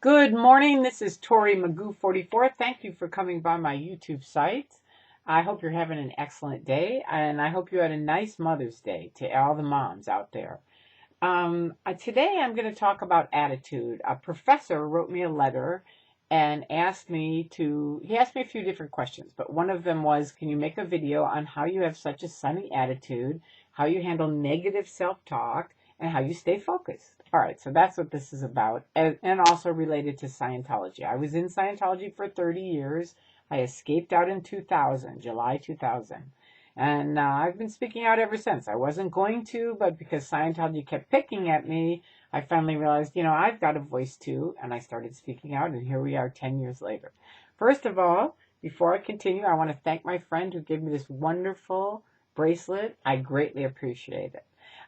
Good morning. This is Tory Magoo 44. Thank you for coming by my YouTube site. I hope you're having an excellent day, and I hope you had a nice Mother's Day to all the moms out there. Today I'm going to talk about attitude. A professor wrote me a letter and he asked me a few different questions, but one of them was, can you make a video on how you have such a sunny attitude, how you handle negative self-talk, and how you stay focused? All right, so that's what this is about, and also related to Scientology. I was in Scientology for 30 years. I escaped out in 2000, July 2000. And I've been speaking out ever since. I wasn't going to, but because Scientology kept picking at me, I finally realized, I've got a voice too, and I started speaking out, and here we are 10 years later. First of all, before I continue, I want to thank my friend who gave me this wonderful bracelet. I greatly appreciate it.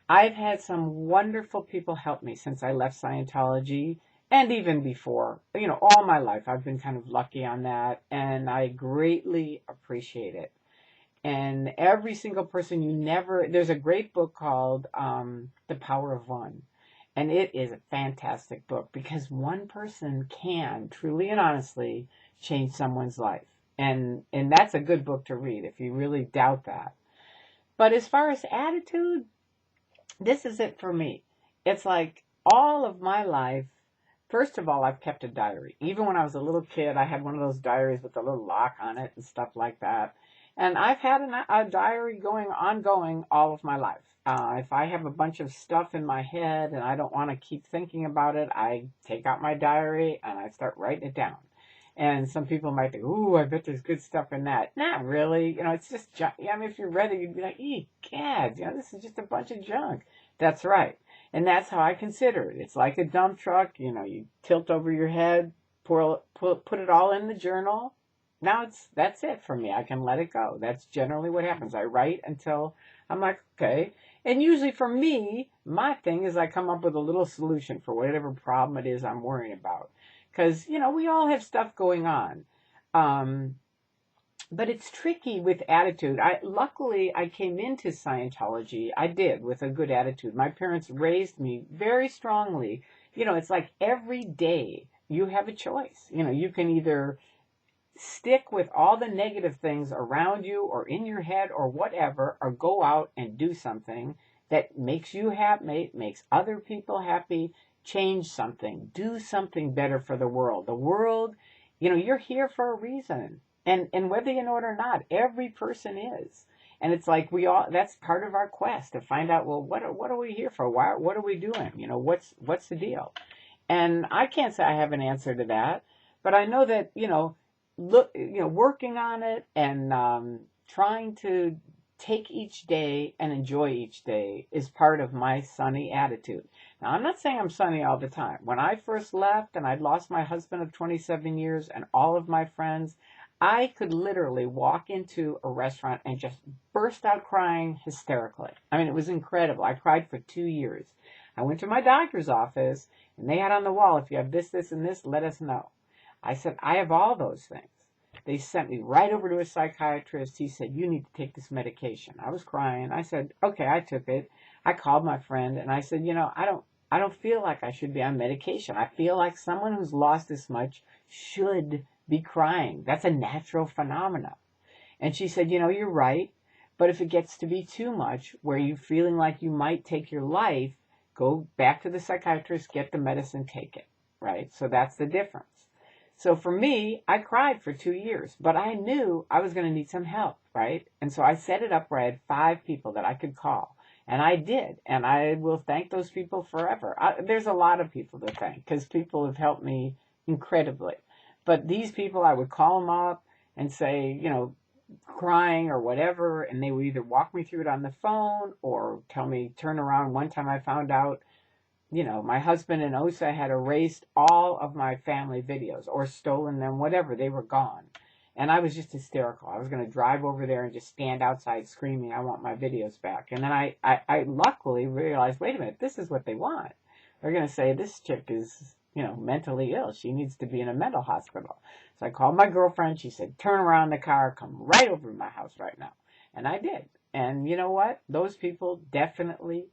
I've had some wonderful people help me since I left Scientology, and even before. All my life I've been kind of lucky on that, and I greatly appreciate it. And every single person there's a great book called The Power of One. And it is a fantastic book because one person can truly and honestly change someone's life. And that's a good book to read if you really doubt that. But as far as attitude, this is it for me. It's like all of my life, first of all, I've kept a diary. Even when I was a little kid, I had one of those diaries with a little lock on it and stuff like that. And I've had a diary ongoing all of my life. If I have a bunch of stuff in my head and I don't want to keep thinking about it, I take out my diary and I start writing it down. And some people might think, ooh, I bet there's good stuff in that. Not really. It's just junk. If you're ready, you'd be like, gads, this is just a bunch of junk. That's right. And that's how I consider it. It's like a dump truck. You tilt over your head, put it all in the journal. Now that's it for me. I can let it go. That's generally what happens. I write until I'm like, okay. And usually for me, my thing is I come up with a little solution for whatever problem it is I'm worrying about. Because, we all have stuff going on. But it's tricky with attitude. Luckily, I came into Scientology. I did, with a good attitude. My parents raised me very strongly. It's like every day you have a choice. You can either stick with all the negative things around you or in your head or whatever, or go out and do something that makes you happy, makes other people happy, change something, do something better for the world. The world, you're here for a reason. And whether you know it or not, every person is. And it's like that's part of our quest to find out, well, what are we here for? What are we doing? What's the deal? And I can't say I have an answer to that, but I know that, working on it and trying to take each day and enjoy each day is part of my sunny attitude. Now, I'm not saying I'm sunny all the time. When I first left and I'd lost my husband of 27 years and all of my friends, I could literally walk into a restaurant and just burst out crying hysterically. I mean, it was incredible. I cried for 2 years. I went to my doctor's office and they had on the wall, if you have this, this, and this, let us know. I said, I have all those things. They sent me right over to a psychiatrist. He said, you need to take this medication. I was crying. I said, okay, I took it. I called my friend and I said, I don't feel like I should be on medication. I feel like someone who's lost this much should be crying. That's a natural phenomenon. And she said, you're right. But if it gets to be too much, where you're feeling like you might take your life, go back to the psychiatrist, get the medicine, take it. Right? So that's the difference. So for me, I cried for 2 years, but I knew I was going to need some help, right? And so I set it up where I had 5 people that I could call. And I did. And I will thank those people forever. There's a lot of people to thank because people have helped me incredibly. But these people, I would call them up and say, crying or whatever, and they would either walk me through it on the phone or tell me, turn around. One time I found out, my husband and Osa had erased all of my family videos or stolen them, whatever. They were gone. And I was just hysterical. I was going to drive over there and just stand outside screaming, I want my videos back. And then I luckily realized, wait a minute, this is what they want. They're going to say, this chick is, mentally ill. She needs to be in a mental hospital. So I called my girlfriend. She said, turn around the car, come right over to my house right now. And I did. And you know what? Those people definitely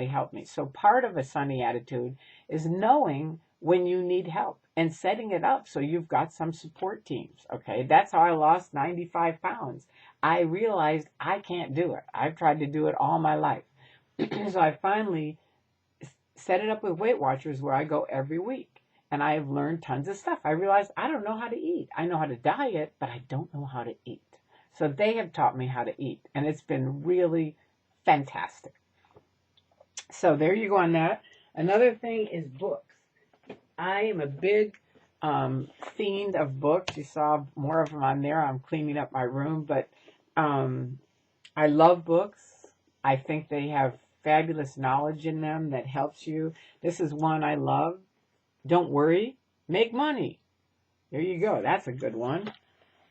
helped me. So part of a sunny attitude is knowing when you need help and setting it up so you've got some support teams. Okay, that's how I lost 95 pounds. I realized I can't do it. I've tried to do it all my life. So I finally set it up with Weight Watchers where I go every week. And I have learned tons of stuff. I realized I don't know how to eat. I know how to diet, but I don't know how to eat. So they have taught me how to eat. And it's been really fantastic. So there you go on that. Another thing is books. I am a big fiend of books. You saw more of them on there. I'm cleaning up my room. But I love books. I think they have fabulous knowledge in them that helps you. This is one I love. Don't worry, make money. There you go. That's a good one.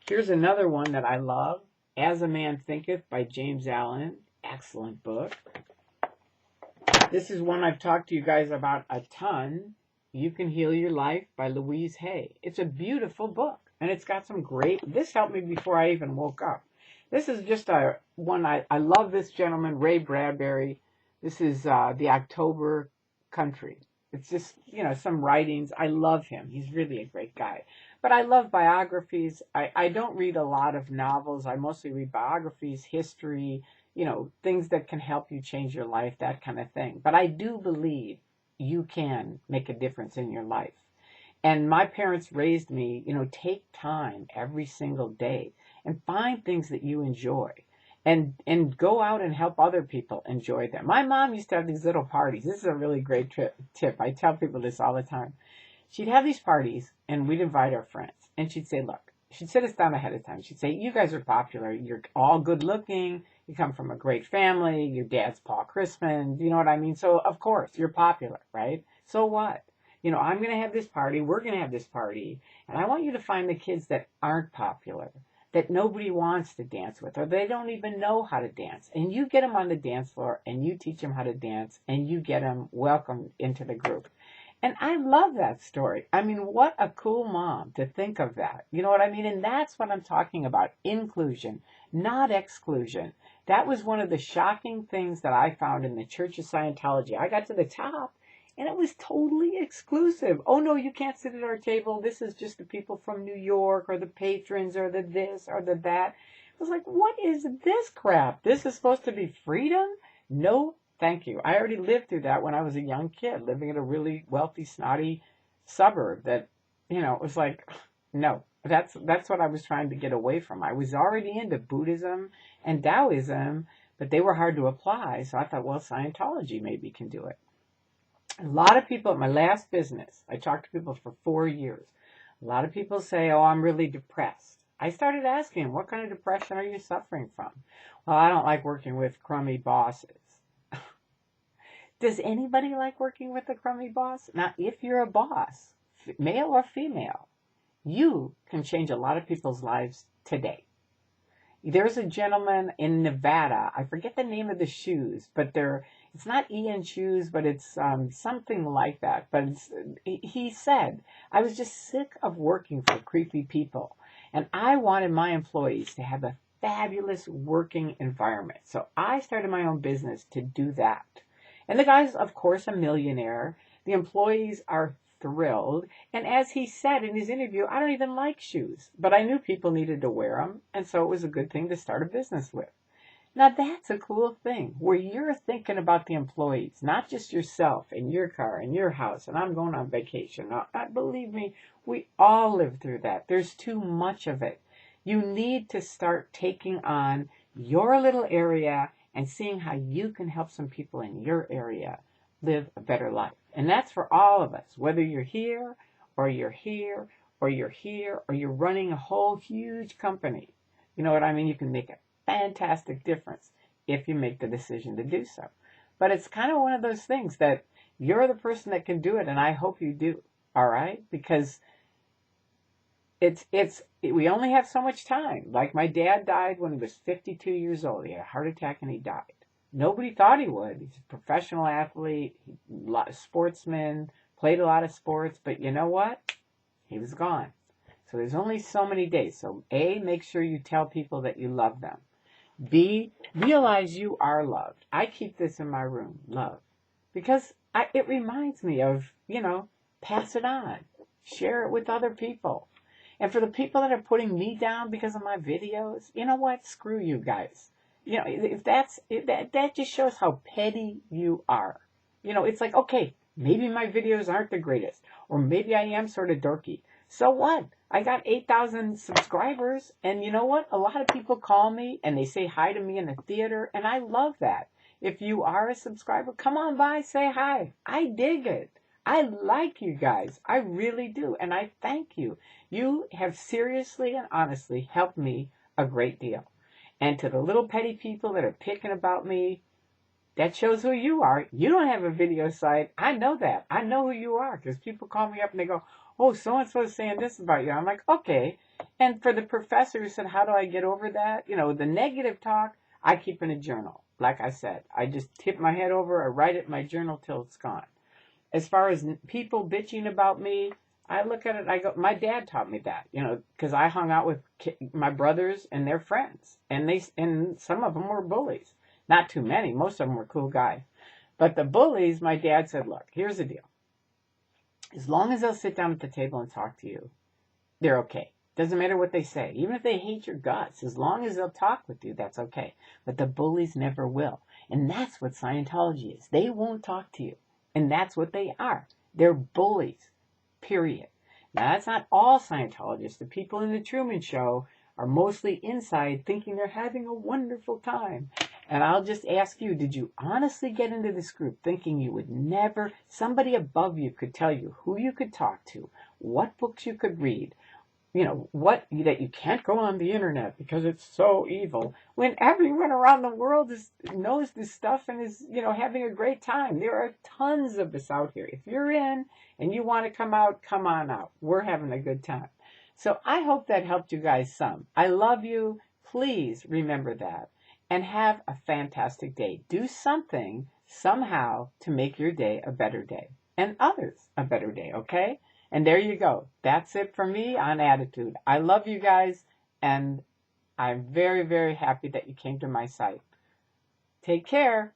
Here's another one that I love. As a Man Thinketh by James Allen. Excellent book. This is one I've talked to you guys about a ton. You Can Heal Your Life by Louise Hay. It's a beautiful book. And it's got some great... This helped me before I even woke up. This is just a one I love this gentleman, Ray Bradbury. This is The October Country. It's just, some writings. I love him. He's really a great guy. But I love biographies. I don't read a lot of novels. I mostly read biographies, history, things that can help you change your life, that kind of thing. But I do believe you can make a difference in your life. And my parents raised me, take time every single day and find things that you enjoy. And go out and help other people enjoy them. My mom used to have these little parties. This is a really great tip. I tell people this all the time. She'd have these parties, and we'd invite our friends. And she'd say, look, she'd sit us down ahead of time. She'd say, you guys are popular. You're all good looking. You come from a great family. Your dad's Paul Christman. You know what I mean? So, of course, you're popular, right? So what? I'm going to have this party. We're going to have this party. And I want you to find the kids that aren't popular, that nobody wants to dance with, or they don't even know how to dance. And you get them on the dance floor, and you teach them how to dance, and you get them welcomed into the group. And I love that story. I mean, what a cool mom to think of that. You know what I mean? And that's what I'm talking about. Inclusion, not exclusion. That was one of the shocking things that I found in the Church of Scientology. I got to the top, and it was totally exclusive. Oh, no, you can't sit at our table. This is just the people from New York, or the patrons, or the this, or the that. I was like, what is this crap? This is supposed to be freedom? No, thank you. I already lived through that when I was a young kid, living in a really wealthy, snotty suburb that, it was like, no, that's what I was trying to get away from. I was already into Buddhism and Taoism, but they were hard to apply. So I thought, well, Scientology maybe can do it. A lot of people at my last business, I talked to people for 4 years. A lot of people say, oh, I'm really depressed. I started asking, what kind of depression are you suffering from? Well, I don't like working with crummy bosses. Does anybody like working with a crummy boss? Now, if you're a boss, male or female, you can change a lot of people's lives today. There's a gentleman in Nevada. I forget the name of the shoes, but it's not Ian shoes, but it's something like that. But he said, I was just sick of working for creepy people. And I wanted my employees to have a fabulous working environment. So I started my own business to do that. And the guy's, of course, a millionaire. The employees are thrilled. And as he said in his interview, I don't even like shoes, but I knew people needed to wear them. And so it was a good thing to start a business with. Now that's a cool thing where you're thinking about the employees, not just yourself and your car and your house. And I'm going on vacation. Now, believe me, we all live through that. There's too much of it. You need to start taking on your little area and seeing how you can help some people in your area live a better life. And that's for all of us, whether you're here, or you're here, or you're here, or you're running a whole huge company. You know what I mean? You can make a fantastic difference if you make the decision to do so. But it's kind of one of those things that you're the person that can do it, and I hope you do, all right? Because we only have so much time. Like my dad died when he was 52 years old. He had a heart attack and he died. Nobody thought he would. He's a professional athlete, a sportsman, played a lot of sports, but you know what? He was gone. So there's only so many days. So A, make sure you tell people that you love them. B, realize you are loved. I keep this in my room, love. Because it reminds me of, pass it on. Share it with other people. And for the people that are putting me down because of my videos, you know what? Screw you guys. You know, if that just shows how petty you are. You know, it's like, okay, maybe my videos aren't the greatest, or maybe I am sort of dorky. So what? I got 8,000 subscribers, and you know what? A lot of people call me and they say hi to me in the theater, and I love that. If you are a subscriber, come on by, say hi. I dig it. I like you guys. I really do, and I thank you. You have seriously and honestly helped me a great deal. And to the little petty people that are picking about me, that shows who you are. You don't have a video site. I know that. I know who you are because people call me up and they go, oh, so-and-so is saying this about you. I'm like, okay. And for the professor who said, how do I get over that? You know, the negative talk, I keep in a journal. Like I said, I just tip my head over. I write it in my journal till it's gone. As far as people bitching about me, I look at it, I go, my dad taught me that, you know, because I hung out with my brothers and their friends, and some of them were bullies. Not too many. Most of them were cool guys. But the bullies, my dad said, look, here's the deal. As long as they'll sit down at the table and talk to you, they're okay. Doesn't matter what they say. Even if they hate your guts, as long as they'll talk with you, that's okay. But the bullies never will. And that's what Scientology is. They won't talk to you. And that's what they are. They're bullies. Period. Now, that's not all Scientologists. The people in the Truman Show are mostly inside thinking they're having a wonderful time. And I'll just ask you, did you honestly get into this group thinking you would never, somebody above you could tell you who you could talk to, what books you could read, you know, what, that you can't go on the internet because it's so evil, when everyone around the world knows this stuff and is, you know, having a great time. There are tons of us out here. If you're in and you want to come out, come on out. We're having a good time. So I hope that helped you guys some. I love you. Please remember that. And have a fantastic day. Do something, somehow, to make your day a better day. And others a better day, okay? And there you go. That's it for me on Attitude. I love you guys, and I'm very, very happy that you came to my site. Take care.